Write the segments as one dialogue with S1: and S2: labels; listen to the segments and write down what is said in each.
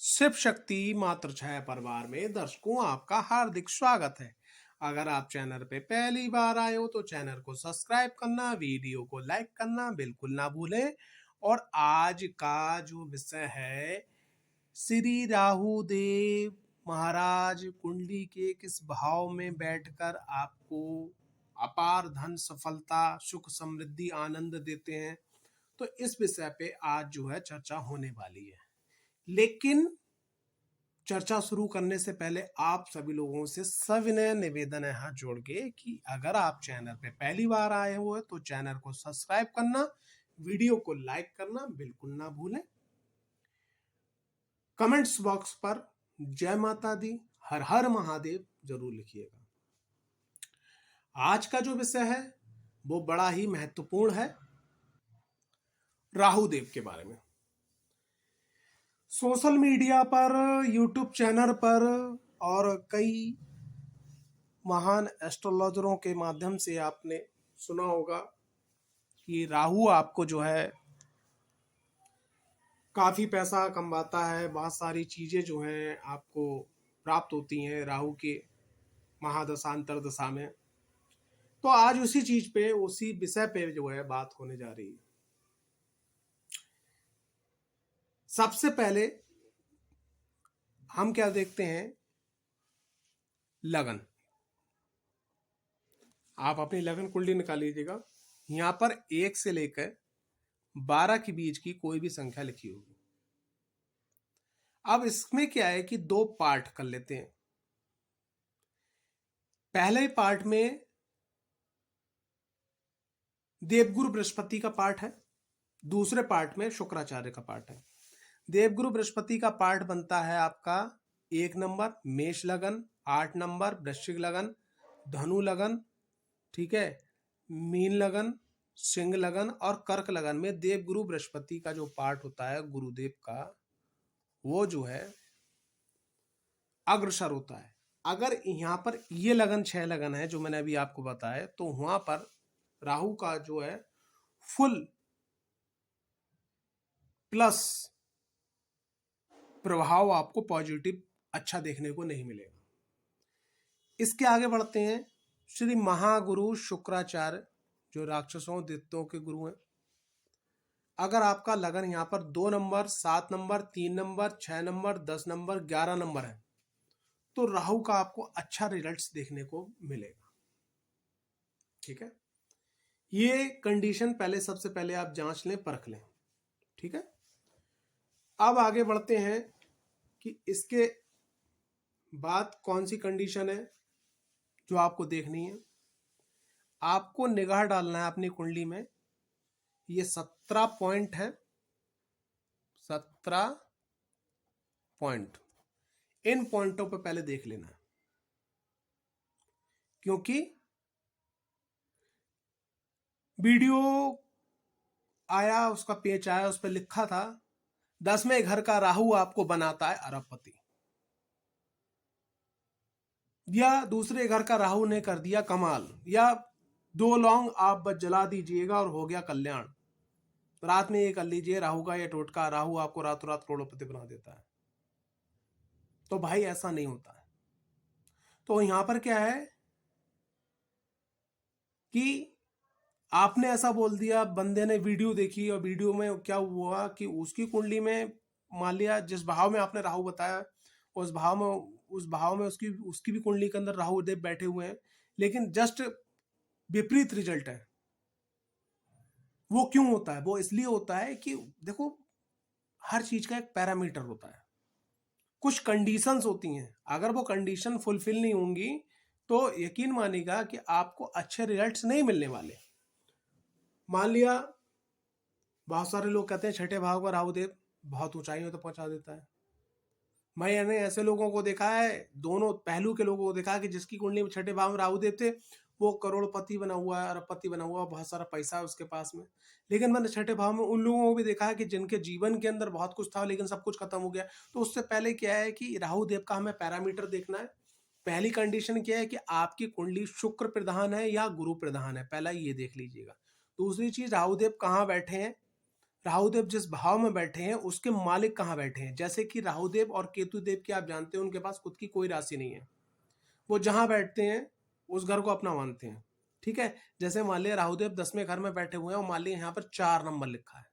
S1: शिव शक्ति मात्र छाया परिवार में दर्शकों आपका हार्दिक स्वागत है। अगर आप चैनल पे पहली बार आए हो तो चैनल को सब्सक्राइब करना, वीडियो को लाइक करना बिल्कुल ना भूलें। और आज का जो विषय है, श्री राहु देव महाराज कुंडली के किस भाव में बैठकर आपको अपार धन, सफलता, सुख, समृद्धि, आनंद देते हैं। तो इस विषय पे आज जो है चर्चा होने वाली है। लेकिन चर्चा शुरू करने से पहले आप सभी लोगों से सविनय निवेदन है हाथ जोड़ के कि अगर आप चैनल पे पहली बार आए हो तो चैनल को सब्सक्राइब करना, वीडियो को लाइक करना बिल्कुल ना भूलें। कमेंट्स बॉक्स पर जय माता दी, हर हर महादेव जरूर लिखिएगा। आज का जो विषय है वो बड़ा ही महत्वपूर्ण है, राहु देव के बारे में। सोशल मीडिया पर, यूट्यूब चैनल पर और कई महान एस्ट्रोलॉजरों के माध्यम से आपने सुना होगा कि राहु आपको जो है काफी पैसा कमाता है, बहुत सारी चीजें जो हैं आपको प्राप्त होती हैं राहु के महादशा अंतरदशा में। तो आज उसी चीज पे, उसी विषय पे जो है बात होने जा रही है। सबसे पहले हम क्या देखते हैं, लगन। आप अपनी लगन कुंडली निकाल लीजिएगा। यहाँ पर 1 से लेकर 12 के बीच की कोई भी संख्या लिखी होगी। अब इसमें क्या है कि 2 पार्ट कर लेते हैं। पहले पार्ट में देवगुरु बृहस्पति का पार्ट है, दूसरे पार्ट में शुक्राचार्य का पार्ट है। देवगुरु बृहस्पति का पार्ट बनता है आपका 1 नंबर मेष लगन, 8 नंबर वृश्चिक लगन, धनु लगन, ठीक है, मीन लगन, सिंह लगन और कर्क लगन में देवगुरु बृहस्पति का जो पार्ट होता है गुरुदेव का, वो जो है अग्रसर होता है। अगर यहाँ पर ये लगन 6 लगन है जो मैंने अभी आपको बताया, तो वहां पर राहु का जो है फुल प्लस प्रभाव आपको पॉजिटिव अच्छा देखने को नहीं मिलेगा। इसके आगे बढ़ते हैं। श्री महागुरु शुक्राचार्य जो राक्षसों दैत्यों के गुरु हैं, अगर आपका लगन यहाँ पर 2 number, 7 number, 3 number, 6 number, 10 number, 11 number है, तो राहु का आपको अच्छा रिजल्ट्स देखने को मिलेगा। ठीक है, ये कंडीशन पहले, सबसे पहले आप जांच लें, परख लें। ठीक है, अब आगे बढ़ते हैं कि इसके बाद कौन सी कंडीशन है जो आपको देखनी है। आपको निगाह डालना है अपनी कुंडली में। ये 17 पॉइंट है, 17 पॉइंट। इन पॉइंटों पर पहले देख लेना है, क्योंकि वीडियो आया, उसका पेज आया, उस पर लिखा था 10वें घर का राहु आपको बनाता है अरबपति, या दूसरे घर का राहु ने कर दिया कमाल, या 2 लौंग आप बस जला दीजिएगा और हो गया कल्याण। रात में ये कर लीजिए, राहु का ये टोटका, राहु आपको रातों रात करोड़पति बना देता है। तो भाई ऐसा नहीं होता है। तो यहां पर क्या है कि आपने ऐसा बोल दिया, बंदे ने वीडियो देखी और वीडियो में क्या हुआ कि उसकी कुंडली में मान लिया जिस भाव में आपने राहु बताया, उस भाव में उसकी उसकी भी कुंडली के अंदर राहु देव बैठे हुए हैं, लेकिन जस्ट विपरीत रिजल्ट है। वो क्यों होता है? वो इसलिए होता है कि देखो, हर चीज का एक पैरामीटर होता है, कुछ कंडीशंस होती हैं। अगर वो कंडीशन फुलफिल नहीं होंगी तो यकीन मानिएगा कि आपको अच्छे रिजल्ट्स नहीं मिलने वाले। मान लिया बहुत सारे लोग कहते हैं छठे भाव का राहु देव बहुत ऊंचाइयों तक पहुंचा देता है। मैंने ऐसे लोगों को देखा है, दोनों पहलू के लोगों को देखा है कि जिसकी कुंडली में छठे भाव में राहु देव थे, वो करोड़पति बना हुआ है, अरबपति बना हुआ है, बहुत सारा पैसा है उसके पास में। लेकिन मैंने छठे भाव में उन लोगों को भी देखा है कि जिनके जीवन के अंदर बहुत कुछ था लेकिन सब कुछ खत्म हो गया। तो उससे पहले क्या है कि राहु देव का हमें पैरामीटर देखना है। पहली कंडीशन क्या है कि आपकी कुंडली शुक्र प्रधान है या गुरु प्रधान है, पहला ये देख लीजिएगा। दूसरी चीज, राहु देव कहाँ बैठे हैं। राहुदेव जिस भाव में बैठे हैं उसके मालिक कहाँ बैठे हैं। जैसे कि राहुदेव और केतुदेव की आप जानते हैं उनके पास खुद की कोई राशि नहीं है, वो जहां बैठते हैं उस घर को अपना मानते हैं। ठीक है, जैसे मान लिया राहुदेव 10वें घर में बैठे हुए हैं और मान लिया यहाँ पर 4 नंबर लिखा है,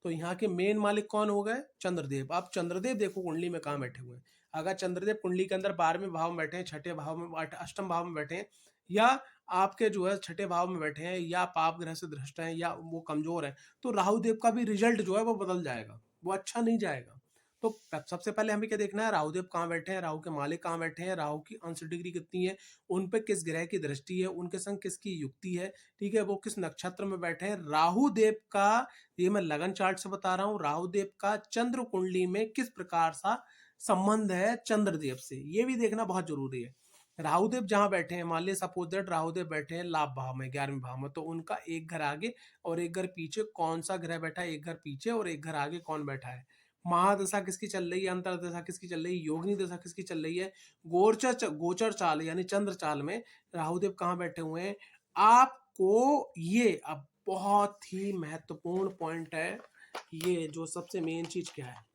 S1: तो यहाँ के मेन मालिक कौन हो गए, चंद्रदेव। आप चंद्रदेव देखो कुंडली में कहाँ बैठे हुए हैं। अगर चंद्रदेव कुंडली के अंदर 12वें भाव में बैठे हैं, छठे भाव में, अष्टम भाव में बैठे हैं, या आपके जो है छठे भाव में बैठे हैं, या पाप ग्रह से दृष्ट हैं, या वो कमजोर है, तो राहुदेव का भी रिजल्ट जो है वो बदल जाएगा, वो अच्छा नहीं जाएगा। तो सबसे पहले हमें क्या देखना है, राहुदेव कहाँ बैठे हैं, राहु के मालिक कहाँ बैठे हैं, राहु की अंश डिग्री कितनी है, उन पे किस ग्रह की दृष्टि है, उनके संग किसकी युक्ति है, ठीक है, वो किस नक्षत्र में बैठे हैं। राहु देव का, ये मैं लगन चार्ट से बता रहा हूँ, राहु देव का चंद्र कुंडली में किस प्रकार सा संबंध है चंद्रदेव से, ये भी देखना बहुत जरूरी है। राहुदेव जहां बैठे हैं, मान लिया सपोज दैट राहुदेव बैठे हैं लाभ भाव में, 11वें भाव में, तो उनका एक घर आगे और एक घर पीछे कौन सा ग्रह बैठा है, एक घर पीछे और एक घर आगे कौन बैठा है। महादशा किसकी चल रही है, अंतरदशा किसकी चल रही है, योगिनी दशा किसकी चल रही है, गोचर चाल यानी चंद्र चाल में राहुदेव कहाँ बैठे हुए हैं। आपको ये अब बहुत ही महत्वपूर्ण पॉइंट है, ये जो सबसे मेन चीज क्या है,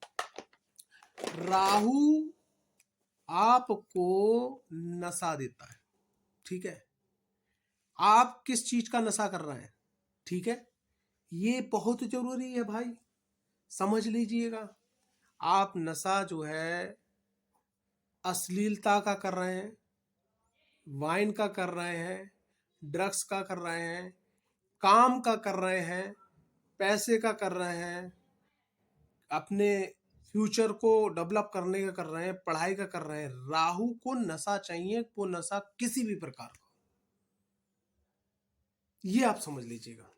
S1: राहु आपको नशा देता है। ठीक है, आप किस चीज का नशा कर रहे हैं, ठीक है, ये बहुत जरूरी है भाई, समझ लीजिएगा। आप नशा जो है अश्लीलता का कर रहे हैं, वाइन का कर रहे हैं, ड्रग्स का कर रहे हैं, काम का कर रहे हैं, पैसे का कर रहे हैं, अपने फ्यूचर को डेवलप करने का कर रहे हैं, पढ़ाई का कर रहे हैं। राहु को नशा चाहिए, वो नशा किसी भी प्रकार का, ये आप समझ लीजिएगा।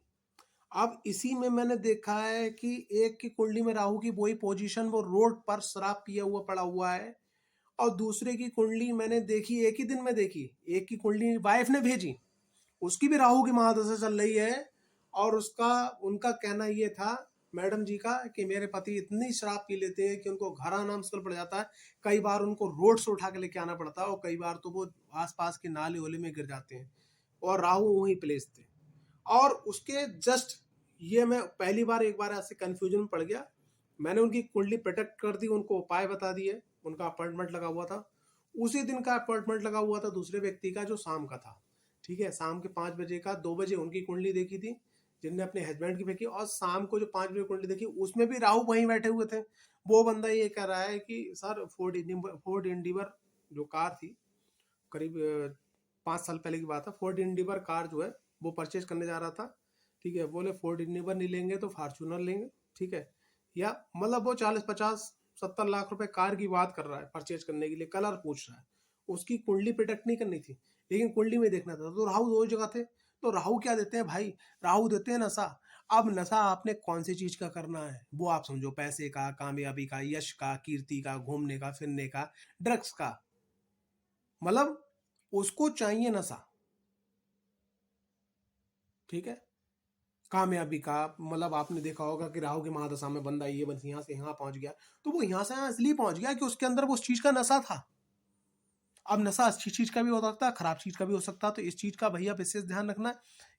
S1: अब इसी में मैंने देखा है कि एक की कुंडली में राहु की वही पोजीशन, वो रोड पर शराब पिया हुआ पड़ा हुआ है, और दूसरे की कुंडली मैंने देखी, एक ही दिन में देखी, एक की कुंडली वाइफ ने भेजी, उसकी भी राहु की महादशा चल रही है, और उसका उनका कहना ये था मैडम जी का कि मेरे पति इतनी शराब पी लेते हैं कि उनको घर आना मुश्किल पड़ जाता है, कई बार उनको रोड से उठा के लेके आना पड़ता है, और कई बार तो वो आसपास के नाले ओले में गिर जाते हैं, और राहु वहीं प्लेस थे। और उसके जस्ट ये मैं पहली बार एक बार ऐसे कंफ्यूजन में पड़ गया, मैंने उनकी कुंडली प्रोटेक्ट कर दी, उनको उपाय बता दिए, उनका अपॉइंटमेंट लगा हुआ था, उसी दिन का अपॉइंटमेंट लगा हुआ था दूसरे व्यक्ति का जो शाम का था। ठीक है, शाम के 5 बजे का, 2 बजे उनकी कुंडली देखी थी जिनने अपने हस्बैंड की देखी, और शाम को जो 5 बजे कुंडली देखी उसमें भी राहु वहीं बैठे हुए थे। वो बंदा ये कह रहा है कि सर फोर्ड इंडिवर जो कार थी, करीब 5 साल पहले की बात है, फोर्ड इंडिवर कार जो है वो परचेज करने जा रहा था। ठीक है, बोले फोर्ड इंडिवर नहीं लेंगे तो फॉर्च्यूनर लेंगे। ठीक है, या मतलब वो 40-50-70 लाख रुपए कार की बात कर रहा है परचेज करने के लिए, कलर पूछ रहा है, उसकी कुंडली प्रोटेक्ट नहीं करनी थी, लेकिन कुंडली में देखना था, तो राहु दो जगह थे। तो राहु क्या देते हैं भाई, राहु देते हैं नशा। अब नशा आपने कौन सी चीज का करना है वो आप समझो, पैसे का, कामयाबी का, यश का, कीर्ति का, घूमने का, फिरने का, ड्रग्स का, मतलब उसको चाहिए नशा। ठीक है, कामयाबी का, मतलब आपने देखा होगा कि राहु की महादशा में बंदा ये बस यहाँ से यहाँ पहुंच गया, तो वो यहाँ से यहाँ इसलिए पहुंच गया कि उसके अंदर वो उस चीज का नशा था। अब नशा अच्छी चीज का भी हो सकता है, खराब चीज का भी हो सकता है, तो इस चीज का भैया विशेष ध्यान रखना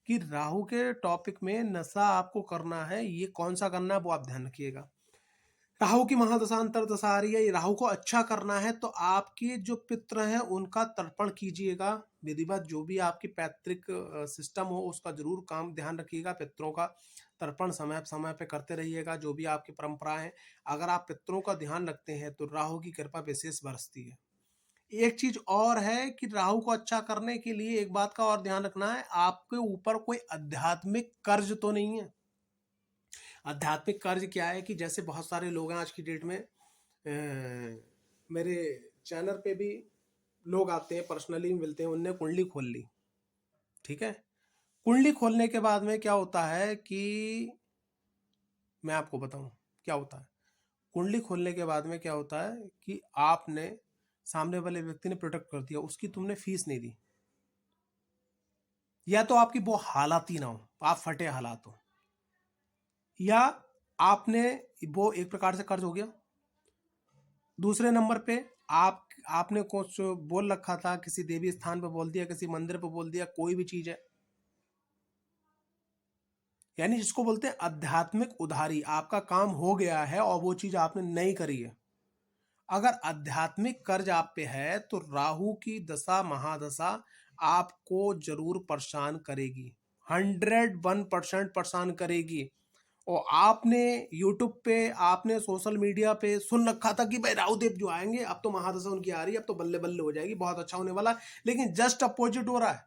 S1: कि राहु के टॉपिक में नशा आपको करना है, ये कौन सा करना है वो आप ध्यान रखिएगा। राहु की महादशा अंतरदशा आ रही है, राहु को अच्छा करना है तो आपके जो पितृ हैं उनका तर्पण कीजिएगा विधिवत, जो भी आपकी पैतृक सिस्टम हो उसका जरूर काम ध्यान रखिएगा, पितरों का तर्पण समय समय पे करते रहिएगा, जो भी आपकी परंपरा है। अगर आप पितरों का ध्यान रखते हैं तो राहु की कृपा विशेष बरसती है। एक चीज और है कि राहु को अच्छा करने के लिए एक बात का और ध्यान रखना है, आपके ऊपर कोई आध्यात्मिक कर्ज तो नहीं है। आध्यात्मिक कर्ज क्या है कि जैसे बहुत सारे लोग हैं आज की डेट में, मेरे चैनल पे भी लोग आते हैं, पर्सनली मिलते हैं, उनने कुंडली खोल ली। ठीक है, कुंडली खोलने के बाद में क्या होता है कि मैं आपको बताऊं क्या होता है। कुंडली खोलने के बाद में क्या होता है कि आपने सामने वाले व्यक्ति ने प्रोटेक्ट कर दिया, उसकी तुमने फीस नहीं दी, या तो आपकी वो हालात ही ना हो, आप फटे हालात हो, या आपने वो एक प्रकार से कर्ज हो गया। दूसरे नंबर पे आपने कुछ बोल रखा था, किसी देवी स्थान पे बोल दिया, किसी मंदिर पे बोल दिया, कोई भी चीज है, यानी जिसको बोलते हैं आध्यात्मिक उधारी। आपका काम हो गया है और वो चीज आपने नहीं करी है। अगर आध्यात्मिक कर्ज आप पे है तो राहु की दशा महादशा आपको जरूर परेशान करेगी, 101% परेशान करेगी। और आपने यूट्यूब पे, आपने सोशल मीडिया पे सुन रखा था कि भाई राहु देव जो आएंगे, अब तो महादशा उनकी आ रही है, अब तो बल्ले बल्ले हो जाएगी, बहुत अच्छा होने वाला है। लेकिन जस्ट अपोजिट हो रहा है,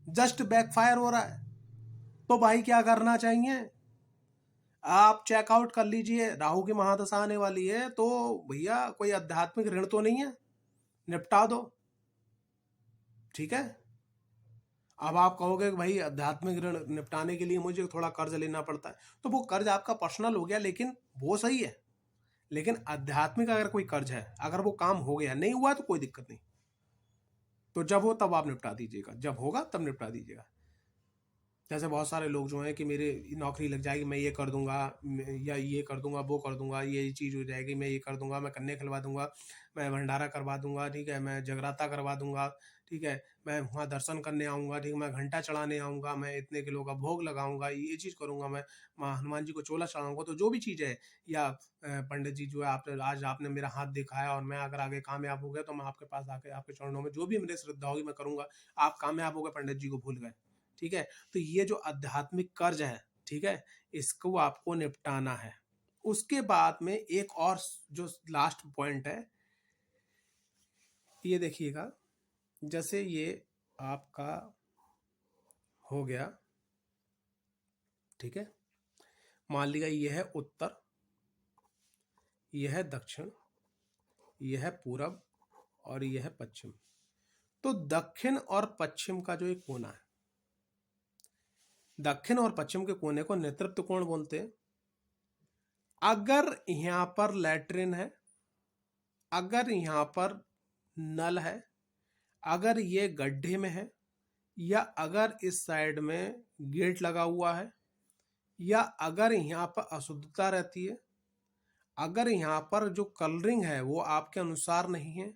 S1: जस्ट बैकफायर हो रहा है। तो भाई क्या करना चाहिए, आप चेकआउट कर लीजिए। राहु की महादशा आने वाली है तो भैया कोई आध्यात्मिक ऋण तो नहीं है, निपटा दो। ठीक है। अब आप कहोगे कि भाई आध्यात्मिक ऋण निपटाने के लिए मुझे थोड़ा कर्ज लेना पड़ता है, तो वो कर्ज आपका पर्सनल हो गया, लेकिन वो सही है। लेकिन आध्यात्मिक अगर कोई कर्ज है, अगर वो काम हो गया, नहीं हुआ तो कोई दिक्कत नहीं, तो जब हो तब आप निपटा दीजिएगा, जब होगा तब निपटा दीजिएगा। जैसे बहुत सारे लोग जो हैं कि मेरे नौकरी लग जाएगी, मैं ये कर दूंगा, या ये कर दूंगा, वो कर दूंगा, ये चीज़ हो जाएगी, मैं ये कर दूंगा, मैं कन्या खिलवा दूंगा, मैं भंडारा करवा दूंगा, ठीक है, मैं जगराता करवा दूंगा, ठीक है, मैं वहाँ दर्शन करने आऊँगा, ठीक है, मैं घंटा चढ़ाने आऊँगा, मैं इतने किलो का भोग लगाऊंगा, ये चीज़ करूँगा, मैं माँ हनुमान जी को चोला चढ़ाऊंगा। तो जो भी चीज़ है, या पंडित जी जो है, आपने आज आपने मेरा हाथ दिखाया और मैं अगर आगे कामयाब हो गया तो मैं आपके पास आके आपके चरणों में जो भी मेरी श्रद्धा होगी मैं करूँगा। आप कामयाब हो गए, पंडित जी को भूल गए। ठीक है। तो ये जो आध्यात्मिक कर्ज है, ठीक है, इसको आपको निपटाना है। उसके बाद में एक और जो लास्ट पॉइंट है, ये देखिएगा, जैसे ये आपका हो गया, ठीक है, मान लिया ये है उत्तर, ये है दक्षिण, ये है पूरब और ये है पश्चिम। तो दक्षिण और पश्चिम का जो एक कोना है, दक्षिण और पश्चिम के कोने को नेतृत्व कोण बोलते हैं। अगर यहां पर लैट्रिन है, अगर यहां पर नल है, अगर ये गड्ढे में है, या अगर इस साइड में गेट लगा हुआ है, या अगर यहाँ पर अशुद्धता रहती है, अगर यहाँ पर जो कलरिंग है वो आपके अनुसार नहीं है,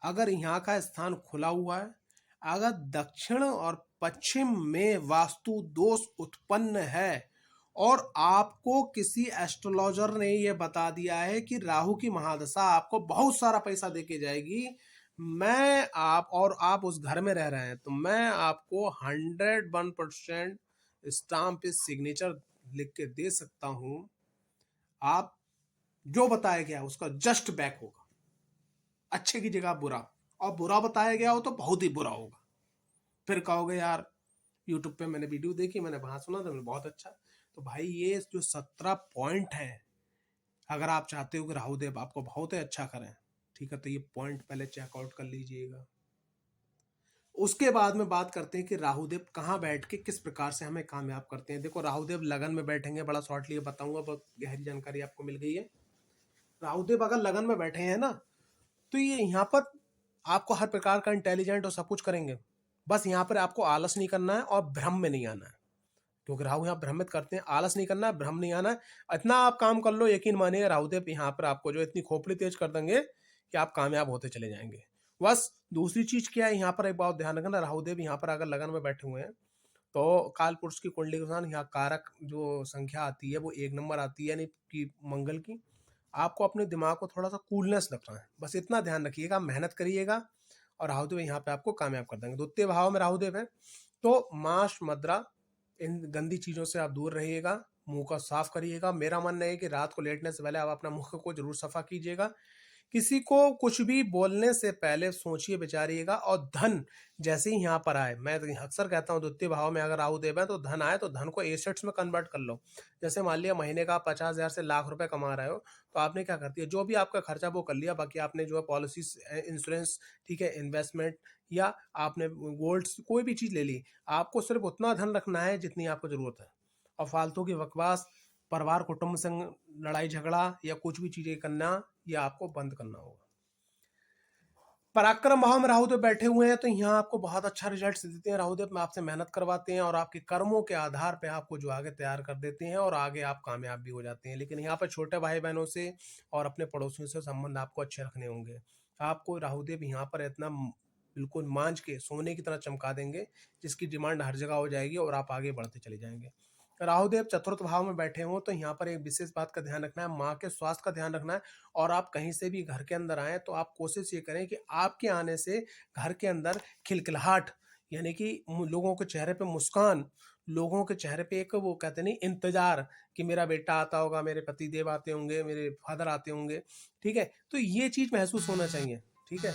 S1: अगर यहाँ का स्थान खुला हुआ है, अगर दक्षिण और पश्चिम में वास्तु दोष उत्पन्न है, और आपको किसी एस्ट्रोलॉजर ने यह बता दिया है कि राहु की महादशा आपको बहुत सारा पैसा देके जाएगी, मैं आप और आप उस घर में रह रहे हैं, तो मैं आपको 101% स्टाम्प पे सिग्नेचर लिख के दे सकता हूं। आप जो बताया गया उसका जस्ट बैक होगा, अच्छे की जगह बुरा, और बुरा बताया गया हो तो बहुत ही बुरा होगा। फिर कहोगे यार यूट्यूब पे मैंने वीडियो देखी, मैंने वहां सुना था, मैंने बहुत अच्छा। तो भाई ये जो 17 पॉइंट है, अगर आप चाहते हो कि राहु देव आपको बहुत ही अच्छा करें, ठीक है, तो ये पॉइंट पहले चेकआउट कर लीजिएगा। उसके बाद में बात करते हैं कि राहुदेव कहाँ बैठ के किस प्रकार से हमें कामयाब करते हैं। देखो राहुदेव लगन में बैठेंगे, बड़ा शॉर्टली बताऊंगा, बहुत गहरी जानकारी आपको मिल गई है। राहुदेव अगर लगन में बैठे हैं ना, तो ये यहाँ पर आपको हर प्रकार का इंटेलिजेंट और सब कुछ करेंगे। बस यहाँ पर आपको आलस नहीं करना है और भ्रम में नहीं आना है, क्योंकि राहु यहाँ भ्रमित करते हैं। आलस नहीं करना है, भ्रम नहीं आना है। इतना आप काम कर लो, यकीन मानिए राहुदेव यहाँ पर आपको जो इतनी खोपड़ी तेज कर देंगे कि आप कामयाब होते चले जाएंगे। बस दूसरी चीज क्या है, यहाँ पर एक बात ध्यान रखना, राहुदेव यहाँ पर अगर लगन में बैठे हुए हैं तो काल पुरुष की कुंडली के अनुसार यहाँ कारक जो संख्या आती है वो 1 नंबर आती है, यानी कि मंगल की। आपको अपने दिमाग को थोड़ा सा कूलनेस रखना है, बस इतना ध्यान रखिएगा, मेहनत करिएगा और राहुदेव यहाँ पे आपको कामयाब कर देंगे। द्वितीय भाव में राहुदेव है, तो मांस मदिरा इन गंदी चीजों से आप दूर रहिएगा, मुंह का साफ करिएगा। मेरा मानना है कि रात को लेटने से पहले आप अपना मुख को जरूर सफा कीजिएगा। किसी को कुछ भी बोलने से पहले सोचिए विचारिएगा। और धन जैसे ही यहाँ पर आए, मैं अक्सर कहता हूँ द्वितीय भाव में अगर राहु देव है तो धन आए तो धन को एसेट्स में कन्वर्ट कर लो। जैसे मान लिया महीने का 50,000 से लाख रुपए कमा रहे हो, तो आपने क्या करती है, जो भी आपका खर्चा वो कर लिया, बाकी आपने जो है पॉलिसी, इंश्योरेंस, ठीक है, इन्वेस्टमेंट, या आपने गोल्ड कोई भी चीज ले ली। आपको सिर्फ उतना धन रखना है जितनी आपको जरूरत है, और फालतू की बकवास, परिवार कुटुंब संग लड़ाई झगड़ा या कुछ भी चीजें करना, ये आपको बंद करना होगा। पराक्रम भाव में राहुदेव बैठे हुए हैं तो यहाँ आपको बहुत अच्छा रिजल्ट देते हैं। राहुदेव में आपसे मेहनत करवाते हैं और आपके कर्मों के आधार पे आपको जो आगे तैयार कर देते हैं और आगे आप कामयाब भी हो जाते हैं। लेकिन यहाँ पर छोटे भाई बहनों से और अपने पड़ोसियों से संबंध आपको अच्छे रखने होंगे। आपको राहुदेव यहाँ पर इतना बिल्कुल मांझ के सोने की तरह चमका देंगे, जिसकी डिमांड हर जगह हो जाएगी और आप आगे बढ़ते चले जाएंगे। राहुदेव चतुर्थ भाव में बैठे हों तो यहाँ पर एक विशेष बात का ध्यान रखना है, माँ के स्वास्थ्य का ध्यान रखना है। और आप कहीं से भी घर के अंदर आए तो आप कोशिश ये करें कि आपके आने से घर के अंदर खिलखिलाहट, यानी कि लोगों के चेहरे पे मुस्कान, लोगों के चेहरे पे एक वो कहते नहीं इंतजार कि मेरा बेटा आता होगा, मेरे पति देव आते होंगे, मेरे फादर आते होंगे, ठीक है। तो ये चीज महसूस होना चाहिए, ठीक है।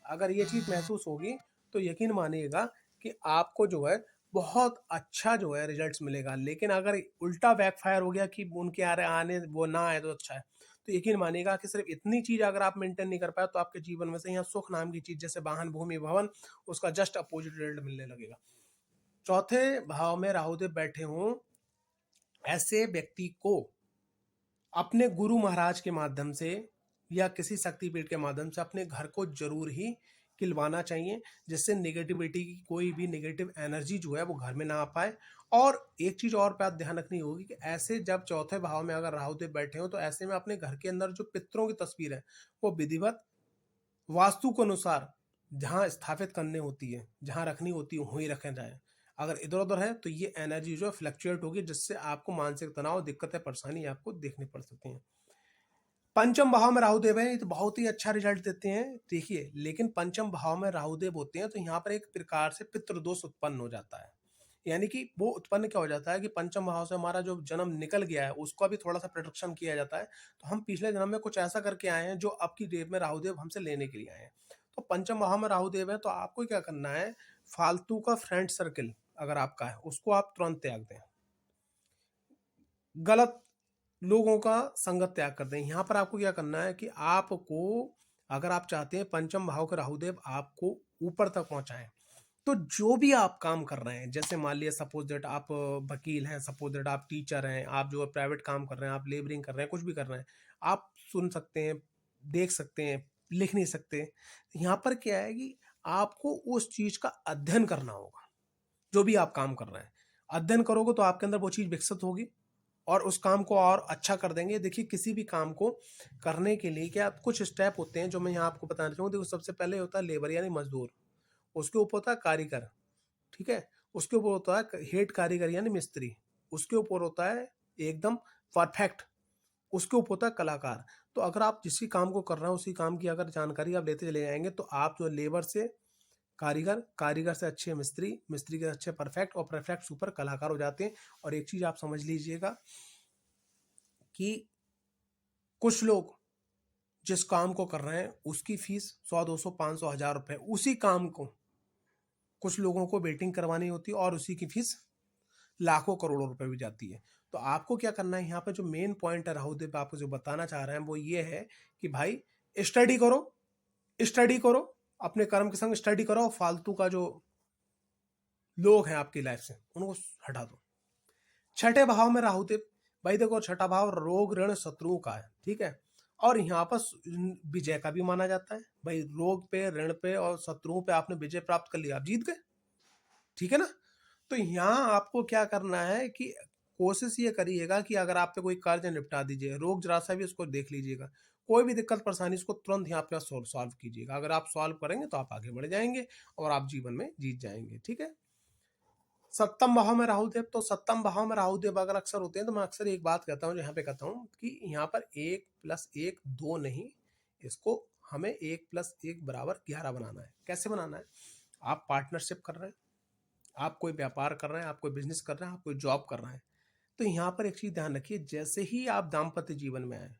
S1: अगर ये चीज महसूस होगी तो यकीन मानिएगा कि आपको जो है बहुत अच्छा जो है रिजल्ट्स मिलेगा। लेकिन अगर उल्टा बैकफायर हो गया कि उनके आने वो ना आए तो अच्छा है, तो यकीन मानिएगा कि सिर्फ इतनी चीज अगर आप मेंटेन नहीं कर पाए तो आपके जीवन में से यहाँ सुख नाम की चीज, जैसे वाहन भूमि भवन, उसका जस्ट अपोजिट रिजल्ट मिलने लगेगा। चौथे भाव में राहुदेव बैठे हों, ऐसे व्यक्ति को अपने गुरु महाराज के माध्यम से या किसी शक्तिपीठ के माध्यम से अपने घर को जरूर ही खिलवाना चाहिए, जिससे नेगेटिविटी की कोई भी नेगेटिव एनर्जी जो है वो घर में ना आ पाए। और एक चीज और बात ध्यान रखनी होगी कि ऐसे जब चौथे भाव में अगर राहुदेव बैठे हो तो ऐसे में अपने घर के अंदर जो पितरों की तस्वीर है वो विधिवत वास्तु के अनुसार जहाँ स्थापित करनी होती है, जहाँ रखनी होती है वहीं रखे जाए। अगर इधर उधर है तो ये एनर्जी जो फ्लक्चुएट होगी, जिससे आपको मानसिक तनाव, दिक्कतें, परेशानी आपको देखनी पड़ सकती हैं। पंचम भाव में राहुदेव है, ये तो बहुत ही अच्छा रिजल्ट देते हैं, देखिए। लेकिन पंचम भाव में राहुदेव होते हैं तो यहाँ पर एक प्रकार से पितृदोष उत्पन्न हो जाता है। यानी कि वो उत्पन्न क्या हो जाता है कि पंचम भाव से हमारा जो जन्म निकल गया है उसका भी थोड़ा सा प्रोटेक्शन किया जाता है। तो हम पिछले जन्म में कुछ ऐसा करके आए हैं जो अब की डेट में राहुदेव हमसे लेने के लिए आए हैं। तो पंचम भाव में राहुदेव है तो आपको क्या करना है, फालतू का फ्रेंड सर्किल अगर आपका है उसको आप तुरंत त्याग दें, गलत लोगों का संगत त्याग कर दें। यहाँ पर आपको क्या करना है कि आपको, अगर आप चाहते हैं पंचम भाव के राहुदेव आपको ऊपर तक पहुंचाएं, तो जो भी आप काम कर रहे हैं, जैसे मान लिया सपोज दैट आप वकील हैं, सपोज दैट आप टीचर हैं, आप जो प्राइवेट काम कर रहे हैं, आप लेबरिंग कर रहे हैं, कुछ भी कर रहे हैं, आप सुन सकते हैं, देख सकते हैं, लिख नहीं सकते। यहाँ पर क्या है कि आपको उस चीज का अध्ययन करना होगा। जो भी आप काम कर रहे हैं अध्ययन करोगे तो आपके अंदर वो चीज विकसित होगी और उस काम को और अच्छा कर देंगे। देखिए किसी भी काम को करने के लिए क्या कुछ स्टेप होते हैं जो मैं यहाँ आपको बताना चाहूँगा। देखो सबसे पहले होता है लेबर यानी मजदूर, उसके ऊपर होता है कारीगर, ठीक है, उसके ऊपर होता है हेड कारीगर यानी मिस्त्री, उसके ऊपर होता है एकदम परफेक्ट, उसके ऊपर होता है कलाकार। तो अगर आप जिस काम को कर रहे हैं उसी काम की अगर जानकारी आप लेते चले जाएंगे तो आप जो लेबर से कारीगर, कारीगर से अच्छे मिस्त्री, मिस्त्री के अच्छे परफेक्ट और परफेक्ट सुपर कलाकार हो जाते हैं। और एक चीज आप समझ लीजिएगा कि कुछ लोग जिस काम को कर रहे हैं उसकी फीस 100, 200, 500, 1000 रुपए, उसी काम को कुछ लोगों को वेटिंग करवानी होती है और उसी की फीस लाखों करोड़ों रुपए भी जाती है। तो आपको क्या करना है, यहाँ पे जो मेन पॉइंट है राहुदेव आपको जो बताना चाह रहे हैं वो ये है कि भाई स्टडी करो, स्टडी करो, अपने कर्म के संग स्टडी करो और फालतू का जो लोग हैं आपकी लाइफ से उनको हटा दो। छठे भाव में राहुदेव, भाई देखो छठा भाव रोग ऋण शत्रुओं का है, ठीक है। और यहाँ पर विजय का भी माना जाता है। भाई रोग पे, ऋण पे और शत्रुओं पे आपने विजय प्राप्त कर लिया, आप जीत गए, ठीक है ना। तो यहाँ आपको क्या करना है कि कोशिश ये करिएगा कि अगर आप पे कोई कर्ज निपटा दीजिए, रोग जरा सा भी उसको देख लीजिएगा, कोई भी दिक्कत परेशानी उसको तुरंत यहाँ पे सॉल्व कीजिएगा। अगर आप सॉल्व करेंगे तो आप आगे बढ़ जाएंगे और आप जीवन में जीत जाएंगे, ठीक है। सप्तम भाव में राहुदेव, तो सप्तम भाव में राहुदेव अगर अक्सर होते हैं तो मैं अक्सर एक बात कहता हूँ, यहाँ पे कहता हूँ कि यहाँ पर 1+1 2 नहीं, इसको हमें 1+1 बराबर 11 बनाना है। कैसे बनाना है, आप पार्टनरशिप कर रहे हैं, आप कोई व्यापार कर रहे हैं, आप कोई बिजनेस कर रहे हैं, आप कोई जॉब कर रहे हैं, तो यहाँ पर एक चीज ध्यान रखिए, जैसे ही आप दाम्पत्य जीवन में आए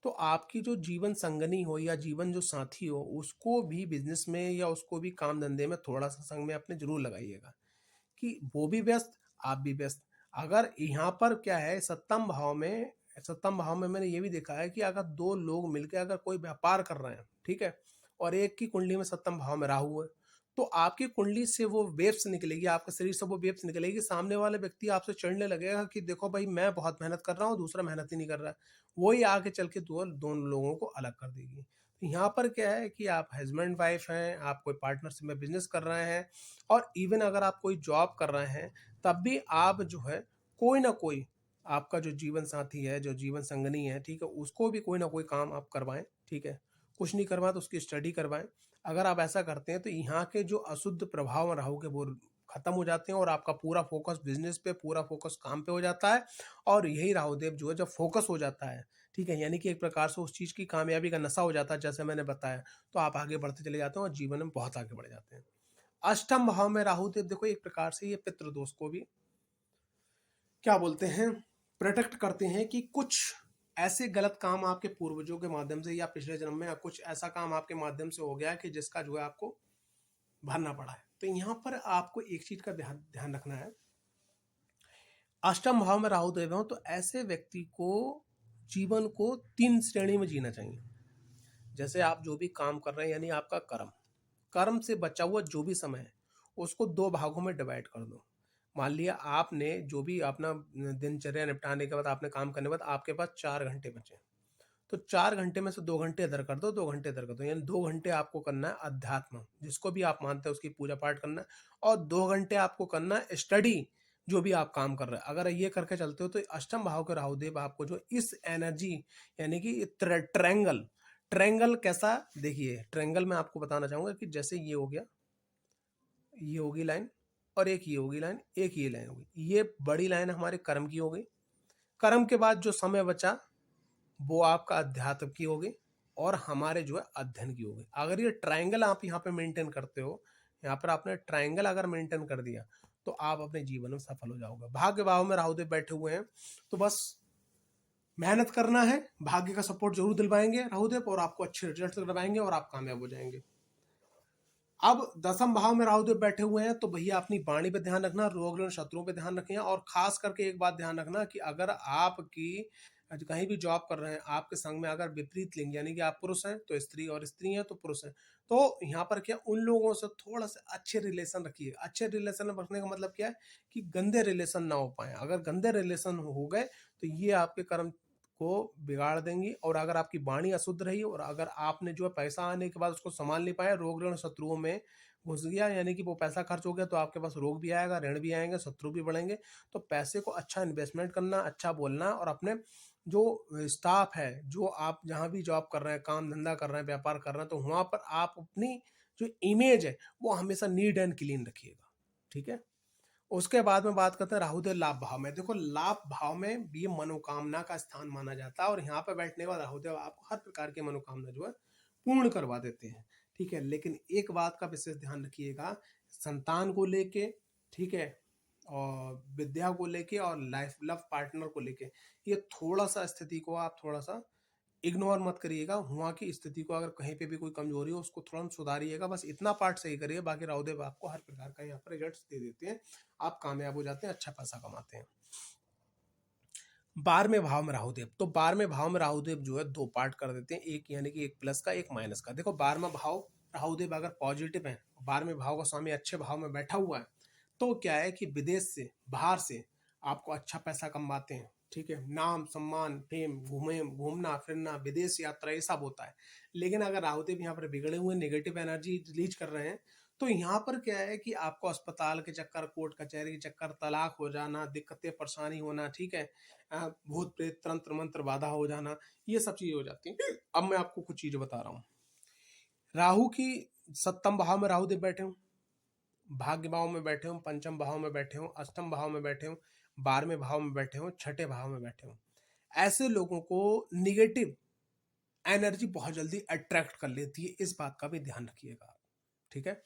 S1: तो आपकी जो जीवन संगनी हो या जीवन जो साथी हो उसको भी बिजनेस में या उसको भी काम धंधे में थोड़ा सा संग में अपने जरूर लगाइएगा कि वो भी व्यस्त, आप भी व्यस्त। अगर यहाँ पर क्या है सप्तम भाव में, सप्तम भाव में मैंने ये भी देखा है कि अगर दो लोग मिलकर अगर कोई व्यापार कर रहे हैं, ठीक है, और एक की कुंडली में सप्तम भाव में राहु है, तो आपकी कुंडली से वो वेव्स निकलेगी, आपके शरीर से वो वेव्स निकलेगी, सामने वाले व्यक्ति आपसे चिढ़ने लगेगा कि देखो भाई मैं बहुत मेहनत कर रहा हूँ, दूसरा मेहनत ही नहीं कर रहा है। वही आगे चल के दोनों लोगों को अलग कर देगी। तो यहाँ पर क्या है कि आप हस्बैंड वाइफ हैं, आप कोई पार्टनरशिप में बिजनेस कर रहे हैं, और इवन अगर आप कोई जॉब कर रहे हैं तब भी आप जो है कोई ना कोई आपका जो जीवन साथी है, जो जीवन संगनी है, ठीक है, उसको भी कोई ना कोई काम आप करवाएं, ठीक है, कुछ नहीं करवाएं तो उसकी स्टडी करवाएं। अगर आप ऐसा करते हैं तो यहाँ के जो अशुद्ध प्रभाव राहु के वो खत्म हो जाते हैं और आपका पूरा फोकस बिजनेस पे, पूरा फोकस काम पे हो जाता है। और यही राहुदेव जो है जब फोकस हो जाता है, ठीक है, यानी कि एक प्रकार से उस चीज की कामयाबी का नशा हो जाता है, जैसे मैंने बताया, तो आप आगे बढ़ते चले जाते हैं और जीवन में बहुत आगे बढ़ जाते हैं। अष्टम भाव में राहुदेव देखो एक प्रकार से ये पितृ दोष को भी क्या बोलते हैं, प्रोटेक्ट करते हैं कि कुछ ऐसे गलत काम आपके पूर्वजों के माध्यम से या पिछले जन्म में या कुछ ऐसा काम आपके माध्यम से हो गया कि जिसका जो है आपको भरना पड़ा है। तो यहाँ पर आपको एक चीज का ध्यान ध्यान रखना है, अष्टम भाव में राहु देव हो तो ऐसे व्यक्ति को जीवन को 3 श्रेणी में जीना चाहिए। जैसे आप जो भी काम कर रहे हैं, यानी आपका कर्म, कर्म से बचा हुआ जो भी समय है उसको 2 भागों में डिवाइड कर दो। मान लिया आपने जो भी अपना दिनचर्या निपटाने के बाद, आपने काम करने के बाद आपके पास 4 घंटे बचे, तो 4 घंटे में से 2 घंटे इधर कर दो, 2 घंटे इधर कर दो, यानी 2 घंटे आपको करना है अध्यात्म, जिसको भी आप मानते हैं उसकी पूजा पाठ करना है, और 2 घंटे आपको करना है स्टडी, जो भी आप काम कर रहे हैं। अगर ये करके चलते हो तो अष्टम भाव के राहुदेव आपको जो इस एनर्जी, यानी कि ट्रैंगल, ट्रैंगल कैसा, देखिए ट्रैंगल में आपको बताना चाहूंगा कि जैसे ये हो गया, ये होगी लाइन, और एक ये होगी लाइन, एक ये लाइन होगी, ये बड़ी लाइन हमारे कर्म की हो गई। कर्म के बाद जो समय बचा वो आपका अध्यात्म की होगी, और हमारे जो है अध्ययन की होगी। अगर ये ट्रायंगल आप यहाँ पे मेंटेन करते हो, यहाँ पर आपने ट्रायंगल अगर मेंटेन कर दिया तो आप अपने जीवन में सफल हो जाओगे। भाग्य भाव में राहुदेव बैठे हुए हैं तो बस मेहनत करना है, भाग्य का सपोर्ट जरूर दिलवाएंगे राहुदेव, और आपको अच्छे रिजल्ट दिलवाएंगे और आप कामयाब हो जाएंगे। अब दसम भाव में राहुदेव बैठे हुए हैं तो भैया अपनी वाणी पे ध्यान रखना, रोग ऋण शत्रुओं पे ध्यान रखें, और खास करके एक बात ध्यान रखना कि अगर आपकी कहीं भी जॉब कर रहे हैं, आपके संग में अगर विपरीत लिंग, यानी कि आप पुरुष हैं तो स्त्री, और स्त्री हैं तो पुरुष हैं, तो यहाँ पर क्या उन लोगों से थोड़ा सा अच्छे रिलेशन रखिए। अच्छे रिलेशन रखने का मतलब क्या है कि गंदे रिलेशन ना हो पाए। अगर गंदे रिलेशन हो गए तो ये आपके कर्म को बिगाड़ देंगी, और अगर आपकी वाणी अशुद्ध रही और अगर आपने जो है पैसा आने के बाद उसको संभाल नहीं पाया, रोग ऋण शत्रुओं में घुस गया, यानी कि वो पैसा खर्च हो गया, तो आपके पास रोग भी आएगा, ऋण भी आएंगे, शत्रु भी बढ़ेंगे। तो पैसे को अच्छा इन्वेस्टमेंट करना, अच्छा बोलना, और अपने जो स्टाफ है, जो आप जहाँ भी जॉब कर रहे हैं, काम धंधा कर रहे हैं, व्यापार कर रहे हैं, तो वहां पर आप अपनी जो इमेज है वो हमेशा नीट एंड क्लीन रखिएगा, ठीक है। उसके बाद में बात करते हैं राहुदेव लाभ भाव में। देखो लाभ भाव में भी मनोकामना का स्थान माना जाता है, और यहाँ पे बैठने के बाद राहुदेव आपको हर प्रकार की मनोकामना जो है पूर्ण करवा देते हैं, ठीक है। लेकिन एक बात का विशेष ध्यान रखिएगा, संतान को लेके, ठीक है, और विद्या को लेके, और लाइफ लव पार्टनर को लेके, ये थोड़ा सा स्थिति को आप थोड़ा सा इग्नोर मत करिएगा। वहाँ की स्थिति को अगर कहीं पे भी कोई कमजोरी हो उसको तुरंत सुधारिएगा, बस इतना पार्ट सही करिए, बाकी राहुदेव आपको हर प्रकार का यहाँ पर रिजल्ट दे देते हैं, आप कामयाब हो जाते हैं, अच्छा पैसा कमाते हैं। 12वें भाव में राहुदेव, तो 12वें भाव में राहुदेव जो है 2 पार्ट कर देते हैं, एक यानी कि एक प्लस का, एक माइनस का। देखो 12वां भाव राहुदेव अगर पॉजिटिव है, 12वें भाव का स्वामी अच्छे भाव में बैठा हुआ है, तो क्या है कि विदेश से, बाहर से आपको अच्छा पैसा कमाते हैं, ठीक है, नाम सम्मान फेम, घूमना फिरना, विदेश यात्रा, ये सब होता है। लेकिन अगर राहुदेव यहाँ पर बिगड़े हुए नेगेटिव एनर्जी रिलीज कर रहे हैं, तो यहाँ पर क्या है कि आपको अस्पताल के चक्कर, कोर्ट कचहरी के चक्कर, तलाक हो जाना, दिक्कतें परेशानी होना, ठीक है, भूत प्रेत तंत्र मंत्र बाधा हो जाना, ये सब चीजें हो जाती हैं। अब मैं आपको कुछ चीजें बता रहा हूँ। राहु की 7वें भाव में राहुदेव बैठे हूँ, भाग्य भाव में बैठे हूँ, पंचम भाव में बैठे हूँ, अष्टम भाव में बैठे हूँ, 12वें भाव में बैठे हूँ, 6ठे भाव में बैठे हूँ, ऐसे लोगों को निगेटिव एनर्जी बहुत जल्दी अट्रैक्ट कर लेती है, इस बात का भी ध्यान रखिएगा, ठीक है।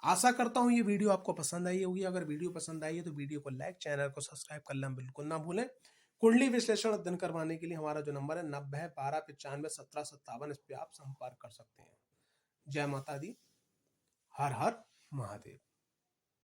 S1: आशा करता हूं ये वीडियो आपको पसंद आई होगी। अगर वीडियो पसंद आई है तो वीडियो को लाइक, चैनल को सब्सक्राइब करना बिल्कुल ना भूलें। कुंडली विश्लेषण अध्ययन करवाने के लिए हमारा जो नंबर है 90 12 95 17 57, इस पे आप संपर्क कर सकते हैं। जय माता दी, हर हर महादेव।